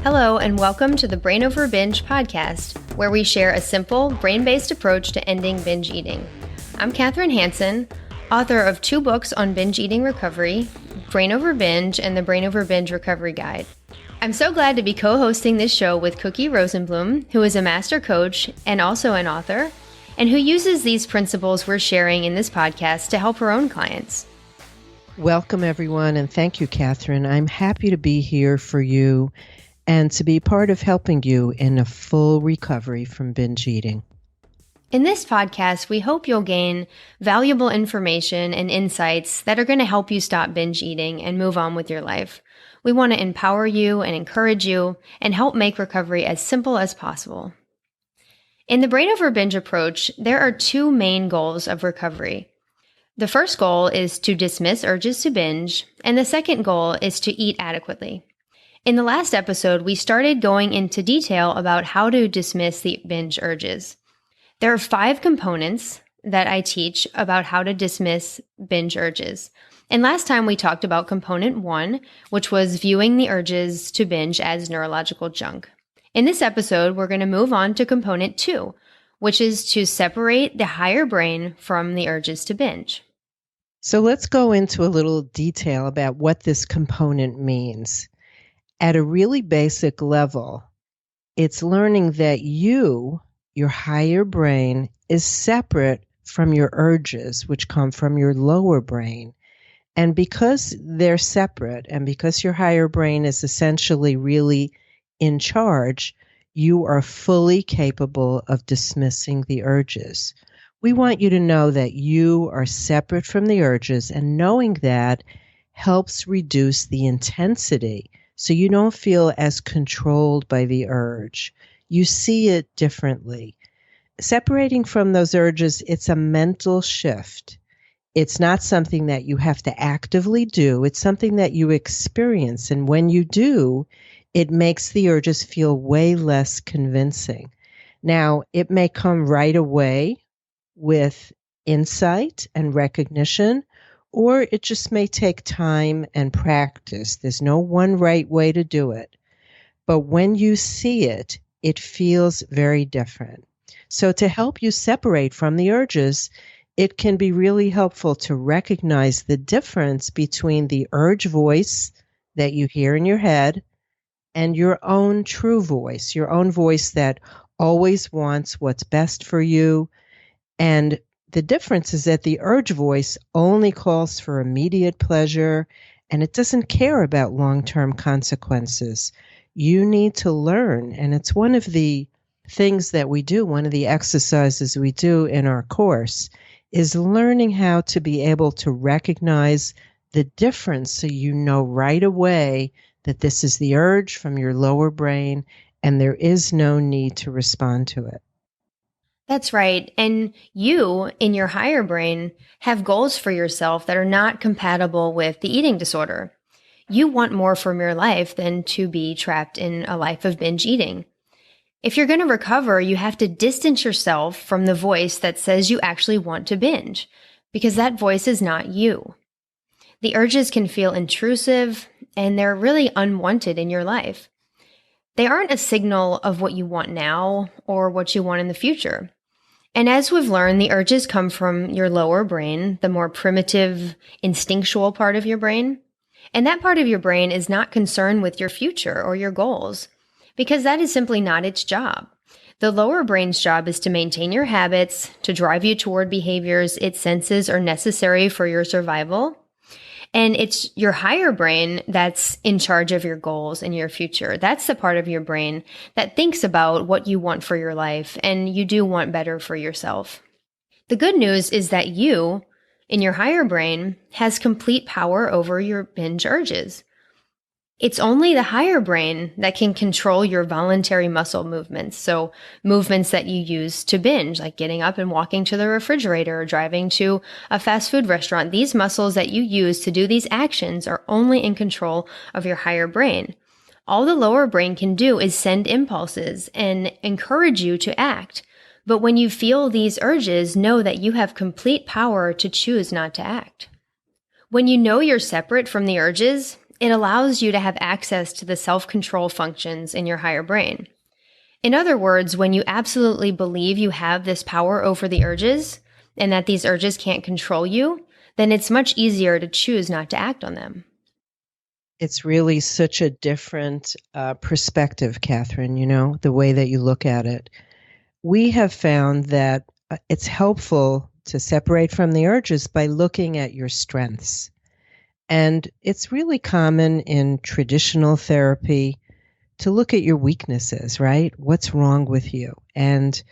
Hello, and welcome to the Brain Over Binge podcast, where we share a simple, brain-based approach to ending binge eating. I'm Kathryn Hansen, author of 2 books on binge eating recovery, Brain Over Binge and the Brain Over Binge Recovery Guide. I'm so glad to be co-hosting this show with Cookie Rosenblum, who is a master coach and also an author, and who uses these principles we're sharing in this podcast to help her own clients. Welcome, everyone, and thank you, Kathryn. I'm happy to be here for you and to be part of helping you in a full recovery from binge eating. In this podcast, we hope you'll gain valuable information and insights that are going to help you stop binge eating and move on with your life. We want to empower you and encourage you and help make recovery as simple as possible. In the Brain Over Binge approach, there are 2 main goals of recovery. The first goal is to dismiss urges to binge, and the second goal is to eat adequately. In the last episode, we started going into detail about how to dismiss the binge urges. There are 5 components that I teach about how to dismiss binge urges. And last time we talked about component 1, which was viewing the urges to binge as neurological junk. In this episode, we're going to move on to component 2, which is to separate the higher brain from the urges to binge. So let's go into a little detail about what this component means. At a really basic level, it's learning that your higher brain, is separate from your urges, which come from your lower brain. And because they're separate, and because your higher brain is essentially really in charge, you are fully capable of dismissing the urges. We want you to know that you are separate from the urges, and knowing that helps reduce the intensity. So you don't feel as controlled by the urge. You see it differently. Separating from those urges, it's a mental shift. It's not something that you have to actively do. It's something that you experience. And when you do, it makes the urges feel way less convincing. Now, it may come right away with insight and recognition, or it just may take time and practice. There's no one right way to do it. But when you see it, it feels very different. So to help you separate from the urges, it can be really helpful to recognize the difference between the urge voice that you hear in your head and your own true voice, your own voice that always wants what's best for you. And the difference is that the urge voice only calls for immediate pleasure, and it doesn't care about long-term consequences. You need to learn, and it's one of the things that we do, one of the exercises we do in our course, is learning how to be able to recognize the difference so you know right away that this is the urge from your lower brain, and there is no need to respond to it. That's right. And you, in your higher brain, have goals for yourself that are not compatible with the eating disorder. You want more from your life than to be trapped in a life of binge eating. If you're going to recover, you have to distance yourself from the voice that says you actually want to binge, because that voice is not you. The urges can feel intrusive, and they're really unwanted in your life. They aren't a signal of what you want now or what you want in the future. And as we've learned, the urges come from your lower brain, the more primitive, instinctual part of your brain. And that part of your brain is not concerned with your future or your goals, because that is simply not its job. The lower brain's job is to maintain your habits, to drive you toward behaviors it senses are necessary for your survival. And it's your higher brain that's in charge of your goals and your future. That's the part of your brain that thinks about what you want for your life, and you do want better for yourself. The good news is that you, in your higher brain, has complete power over your binge urges. It's only the higher brain that can control your voluntary muscle movements. So movements that you use to binge, like getting up and walking to the refrigerator or driving to a fast food restaurant. These muscles that you use to do these actions are only in control of your higher brain. All the lower brain can do is send impulses and encourage you to act. But when you feel these urges, know that you have complete power to choose not to act. When you know you're separate from the urges, it allows you to have access to the self-control functions in your higher brain. In other words, when you absolutely believe you have this power over the urges and that these urges can't control you, then it's much easier to choose not to act on them. It's really such a different perspective, Kathryn, the way that you look at it. We have found that it's helpful to separate from the urges by looking at your strengths. And it's really common in traditional therapy to look at your weaknesses, right? What's wrong with you? And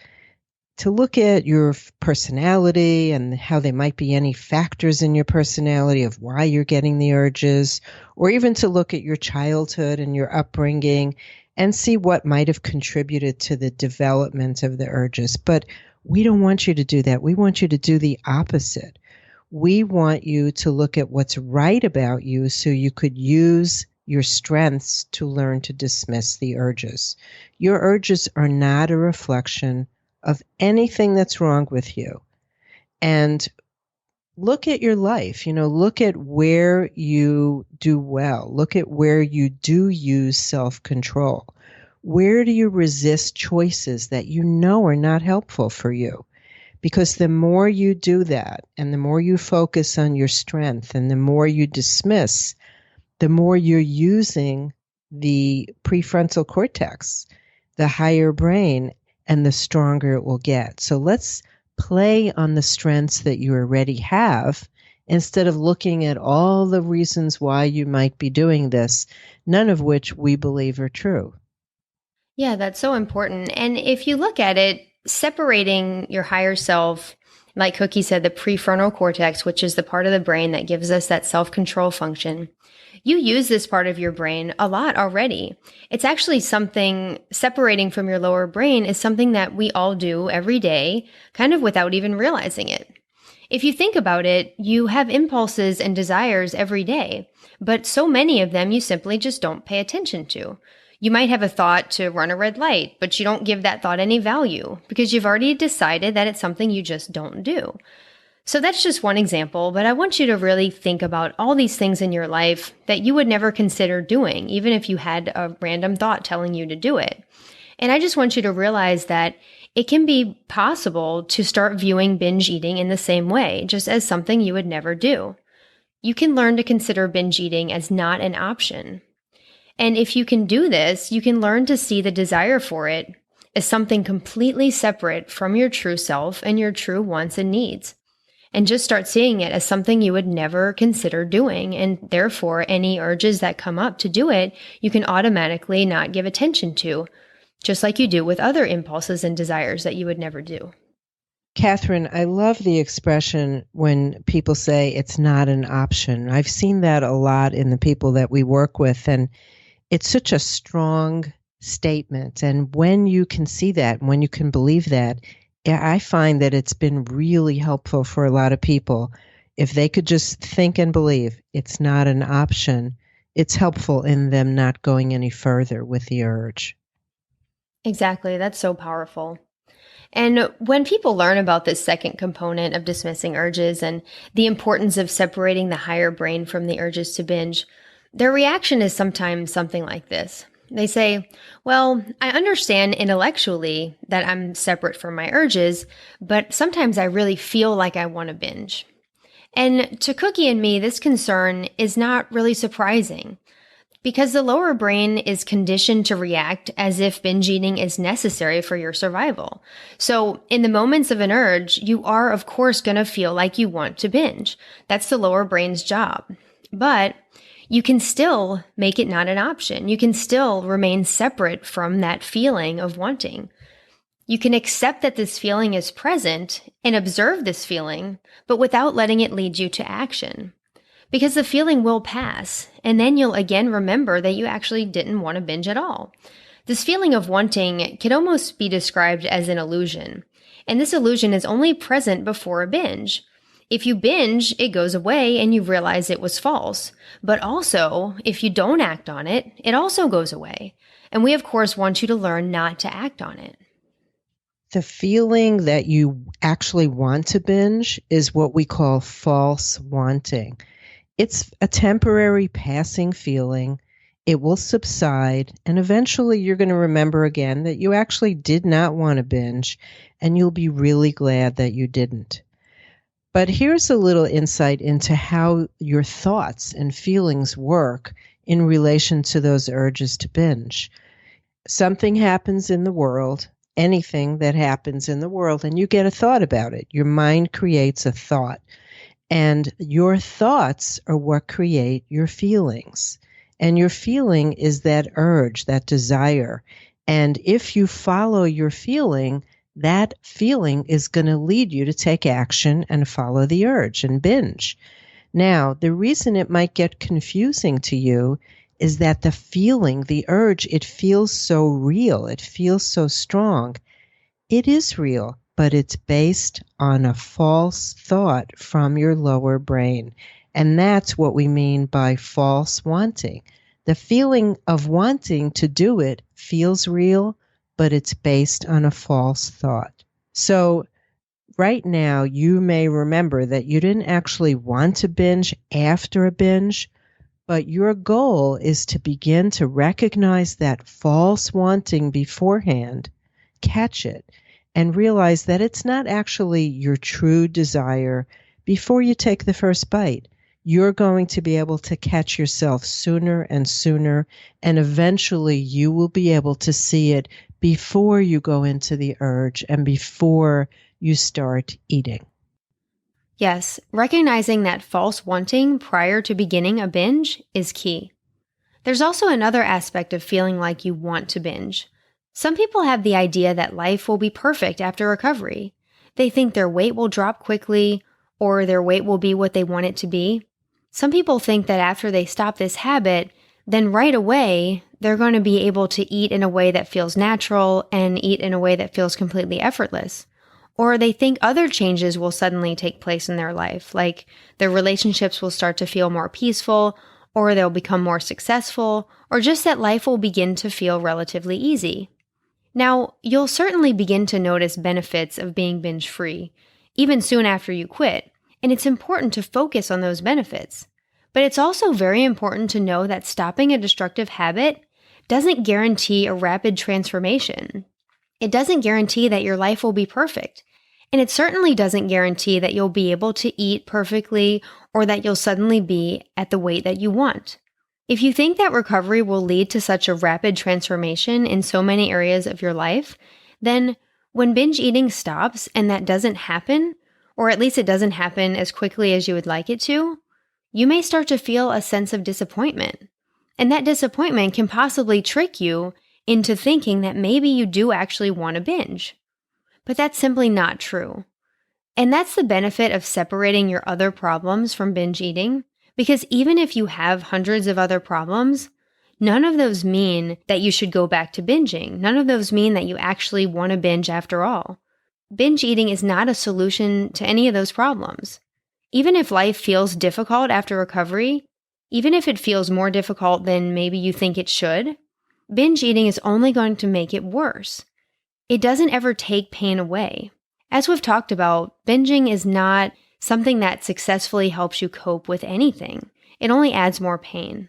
to look at your personality and how there might be any factors in your personality of why you're getting the urges, or even to look at your childhood and your upbringing and see what might have contributed to the development of the urges. But we don't want you to do that. We want you to do the opposite. We want you to look at what's right about you so you could use your strengths to learn to dismiss the urges. Your urges are not a reflection of anything that's wrong with you. And look at your life, look at where you do well. Look at where you do use self-control. Where do you resist choices that you know are not helpful for you? Because the more you do that, and the more you focus on your strength, and the more you dismiss, the more you're using the prefrontal cortex, the higher brain, and the stronger it will get. So let's play on the strengths that you already have instead of looking at all the reasons why you might be doing this, none of which we believe are true. Yeah, that's so important. And if you look at it, separating your higher self, like Cookie said, the prefrontal cortex, which is the part of the brain that gives us that self-control function, you use this part of your brain a lot already. It's actually something, separating from your lower brain is something that we all do every day, kind of without even realizing it. If you think about it, you have impulses and desires every day, but so many of them you simply just don't pay attention to. You might have a thought to run a red light, but you don't give that thought any value because you've already decided that it's something you just don't do. So that's just one example, but I want you to really think about all these things in your life that you would never consider doing, even if you had a random thought telling you to do it. And I just want you to realize that it can be possible to start viewing binge eating in the same way, just as something you would never do. You can learn to consider binge eating as not an option. And if you can do this, you can learn to see the desire for it as something completely separate from your true self and your true wants and needs. And just start seeing it as something you would never consider doing. And therefore, any urges that come up to do it, you can automatically not give attention to, just like you do with other impulses and desires that you would never do. Kathryn, I love the expression when people say it's not an option. I've seen that a lot in the people that we work with, and it's such a strong statement. And when you can see that, when you can believe that, I find that it's been really helpful for a lot of people. If they could just think and believe it's not an option, it's helpful in them not going any further with the urge. Exactly. That's so powerful. And when people learn about this second component of dismissing urges and the importance of separating the higher brain from the urges to binge, their reaction is sometimes something like this. They say, well, I understand intellectually that I'm separate from my urges, but sometimes I really feel like I want to binge. And to Cookie and me, this concern is not really surprising because the lower brain is conditioned to react as if binge eating is necessary for your survival. So in the moments of an urge, you are, of course, going to feel like you want to binge. That's the lower brain's job. But you can still make it not an option. You can still remain separate from that feeling of wanting. You can accept that this feeling is present and observe this feeling, but without letting it lead you to action. Because the feeling will pass, and then you'll again remember that you actually didn't want to binge at all. This feeling of wanting can almost be described as an illusion, and this illusion is only present before a binge. If you binge, it goes away and you realize it was false. But also, if you don't act on it, it also goes away. And we, of course, want you to learn not to act on it. The feeling that you actually want to binge is what we call false wanting. It's a temporary passing feeling. It will subside, and eventually you're going to remember again that you actually did not want to binge, and you'll be really glad that you didn't. But here's a little insight into how your thoughts and feelings work in relation to those urges to binge. Something happens in the world, anything that happens in the world, and you get a thought about it. Your mind creates a thought, and your thoughts are what create your feelings. And your feeling is that urge, that desire. And if you follow your feeling, that feeling is going to lead you to take action and follow the urge and binge. Now, the reason it might get confusing to you is that the feeling, the urge, it feels so real. It feels so strong. It is real, but it's based on a false thought from your lower brain. And that's what we mean by false wanting. The feeling of wanting to do it feels real, but it's based on a false thought. So right now, you may remember that you didn't actually want to binge after a binge, but your goal is to begin to recognize that false wanting beforehand, catch it, and realize that it's not actually your true desire before you take the first bite. You're going to be able to catch yourself sooner and sooner, and eventually you will be able to see it before you go into the urge and before you start eating. Yes, recognizing that false wanting prior to beginning a binge is key. There's also another aspect of feeling like you want to binge. Some people have the idea that life will be perfect after recovery. They think their weight will drop quickly, or their weight will be what they want it to be. Some people think that after they stop this habit, then right away, they're going to be able to eat in a way that feels natural and eat in a way that feels completely effortless. Or they think other changes will suddenly take place in their life, like their relationships will start to feel more peaceful, or they'll become more successful, or just that life will begin to feel relatively easy. Now, you'll certainly begin to notice benefits of being binge-free, even soon after you quit, and it's important to focus on those benefits. But it's also very important to know that stopping a destructive habit doesn't guarantee a rapid transformation. It doesn't guarantee that your life will be perfect. And it certainly doesn't guarantee that you'll be able to eat perfectly or that you'll suddenly be at the weight that you want. If you think that recovery will lead to such a rapid transformation in so many areas of your life, then when binge eating stops and that doesn't happen, or at least it doesn't happen as quickly as you would like it to, you may start to feel a sense of disappointment. And that disappointment can possibly trick you into thinking that maybe you do actually want to binge. But that's simply not true. And that's the benefit of separating your other problems from binge eating, because even if you have hundreds of other problems, none of those mean that you should go back to binging. None of those mean that you actually want to binge after all. Binge eating is not a solution to any of those problems. Even if life feels difficult after recovery, even if it feels more difficult than maybe you think it should, binge eating is only going to make it worse. It doesn't ever take pain away. As we've talked about, binging is not something that successfully helps you cope with anything. It only adds more pain.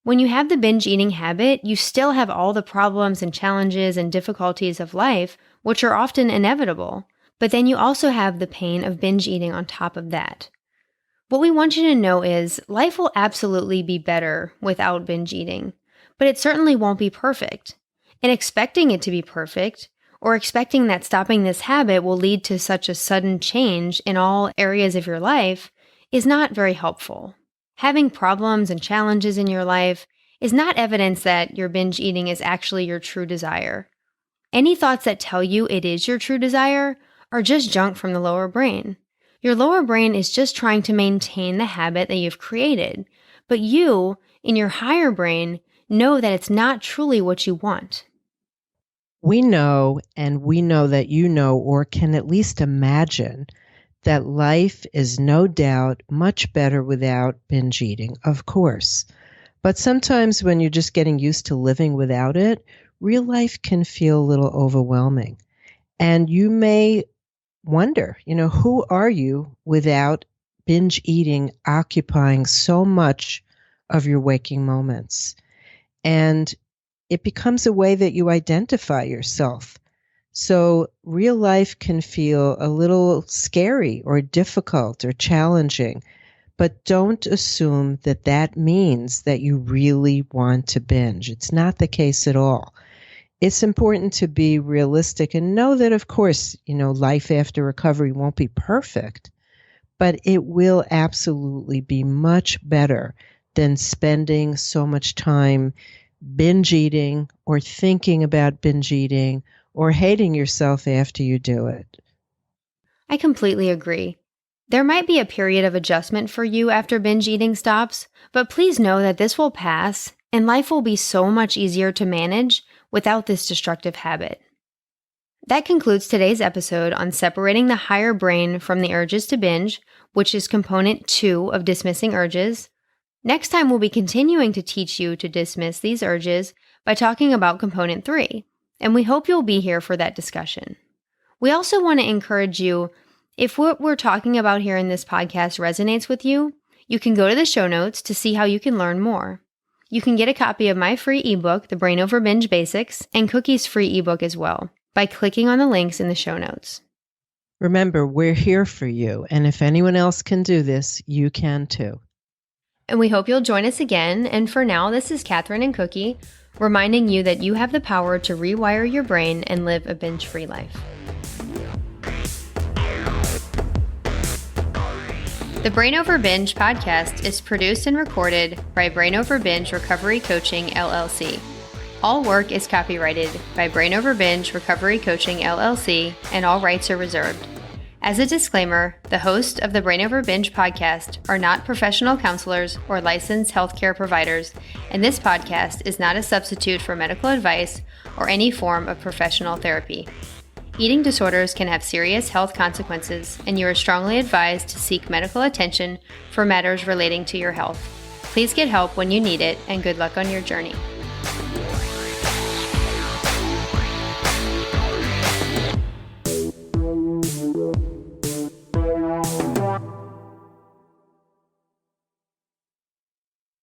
When you have the binge eating habit, you still have all the problems and challenges and difficulties of life, which are often inevitable, but then you also have the pain of binge eating on top of that. What we want you to know is life will absolutely be better without binge eating, but it certainly won't be perfect. And expecting it to be perfect, or expecting that stopping this habit will lead to such a sudden change in all areas of your life, is not very helpful. Having problems and challenges in your life is not evidence that your binge eating is actually your true desire. Any thoughts that tell you it is your true desire are just junk from the lower brain. Your lower brain is just trying to maintain the habit that you've created, but you, in your higher brain, know that it's not truly what you want. We know, and we know that you know, or can at least imagine, that life is no doubt much better without binge eating, of course. But sometimes when you're just getting used to living without it, real life can feel a little overwhelming. And you may wonder, who are you without binge eating occupying so much of your waking moments. And it becomes a way that you identify yourself. So real life can feel a little scary or difficult or challenging, but don't assume that that means that you really want to binge. It's not the case at all. It's important to be realistic and know that, of course, life after recovery won't be perfect, but it will absolutely be much better than spending so much time binge eating or thinking about binge eating or hating yourself after you do it. I completely agree. There might be a period of adjustment for you after binge eating stops, but please know that this will pass and life will be so much easier to manage without this destructive habit. That concludes today's episode on separating the higher brain from the urges to binge, which is component 2 of dismissing urges. Next time, we'll be continuing to teach you to dismiss these urges by talking about component 3, and we hope you'll be here for that discussion. We also want to encourage you, if what we're talking about here in this podcast resonates with you, you can go to the show notes to see how you can learn more. You can get a copy of my free ebook, The Brain Over Binge Basics, and Cookie's free ebook as well, by clicking on the links in the show notes. Remember, we're here for you, and if anyone else can do this, you can too. And we hope you'll join us again, and for now, this is Kathryn and Cookie, reminding you that you have the power to rewire your brain and live a binge-free life. The Brain Over Binge podcast is produced and recorded by Brain Over Binge Recovery Coaching, LLC. All work is copyrighted by Brain Over Binge Recovery Coaching, LLC, and all rights are reserved. As a disclaimer, the hosts of the Brain Over Binge podcast are not professional counselors or licensed healthcare providers, and this podcast is not a substitute for medical advice or any form of professional therapy. Eating disorders can have serious health consequences, and you are strongly advised to seek medical attention for matters relating to your health. Please get help when you need it, and good luck on your journey.